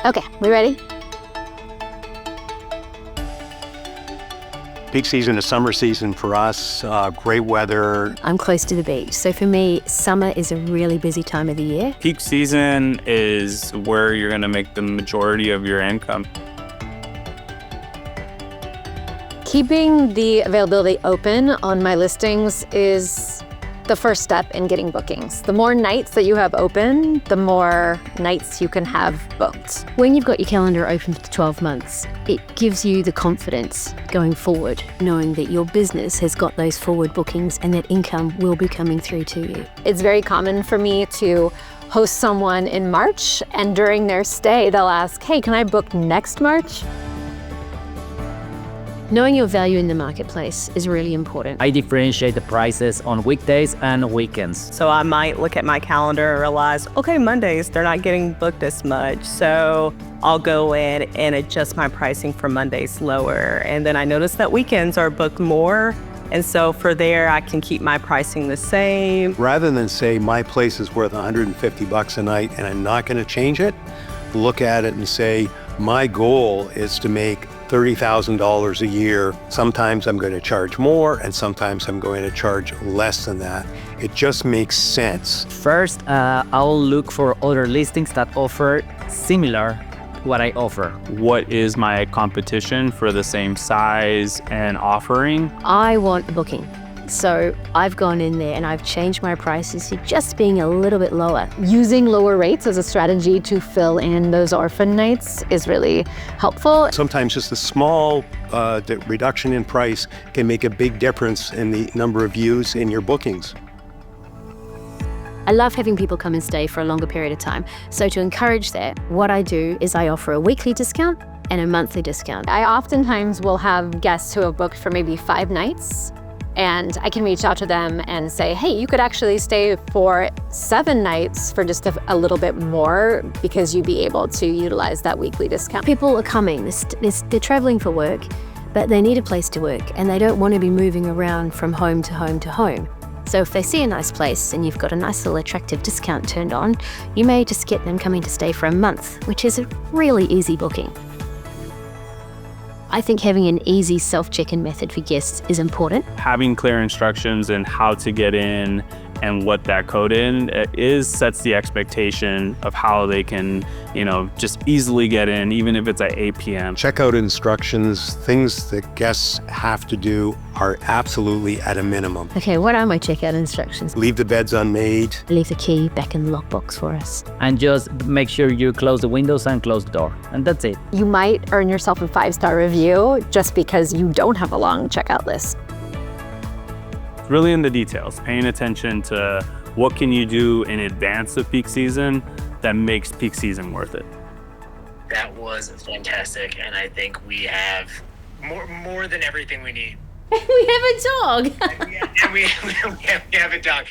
Okay, we ready? Peak season is summer season for us, great weather. I'm close to the beach, so for me, summer is a really busy time of the year. Peak season is where you're going to make the majority of your income. Keeping the availability open on my listings is the first step in getting bookings. The more nights that you have open, the more nights you can have booked. When you've got your calendar open for 12 months, it gives you the confidence going forward, knowing that your business has got those forward bookings and that income will be coming through to you. It's very common for me to host someone in March, and during their stay, they'll ask, hey, can I book next March? Knowing your value in the marketplace is really important. I differentiate the prices on weekdays and weekends. So I might look at my calendar and realize, okay, Mondays, they're not getting booked as much. So I'll go in and adjust my pricing for Mondays lower. And then I notice that weekends are booked more. And so for there, I can keep my pricing the same. Rather than say my place is worth $150 a night and I'm not going to change it, look at it and say, my goal is to make $30,000 a year. Sometimes I'm going to charge more and sometimes I'm going to charge less than that. It just makes sense. First, I'll look for other listings that offer similar to what I offer. What is my competition for the same size and offering? I want a booking. So I've gone in there and I've changed my prices to just being a little bit lower. Using lower rates as a strategy to fill in those orphan nights is really helpful. Sometimes just a small reduction in price can make a big difference in the number of views in your bookings. I love having people come and stay for a longer period of time. So to encourage that, what I do is I offer a weekly discount and a monthly discount. I oftentimes will have guests who have booked for maybe 5 nights, and I can reach out to them and say, hey, you could actually stay for 7 nights for just a little bit more because you'd be able to utilize that weekly discount. People are coming, they're traveling for work, but they need a place to work and they don't want to be moving around from home to home to home. So if they see a nice place and you've got a nice little attractive discount turned on, you may just get them coming to stay for a month, which is a really easy booking. I think having an easy self-check-in method for guests is important. Having clear instructions and how to get in and what that code in is sets the expectation of how they can, just easily get in, even if it's at 8 p.m. Checkout instructions, things that guests have to do are absolutely at a minimum. Okay, what are my checkout instructions? Leave the beds unmade. Leave the key back in the lockbox for us. And just make sure you close the windows and close the door. And that's it. You might earn yourself a 5-star review just because you don't have a long checkout list. Really in the details, paying attention to what can you do in advance of peak season that makes peak season worth it. That was fantastic, and I think we have more than everything we need. We have a dog. And we have a dog.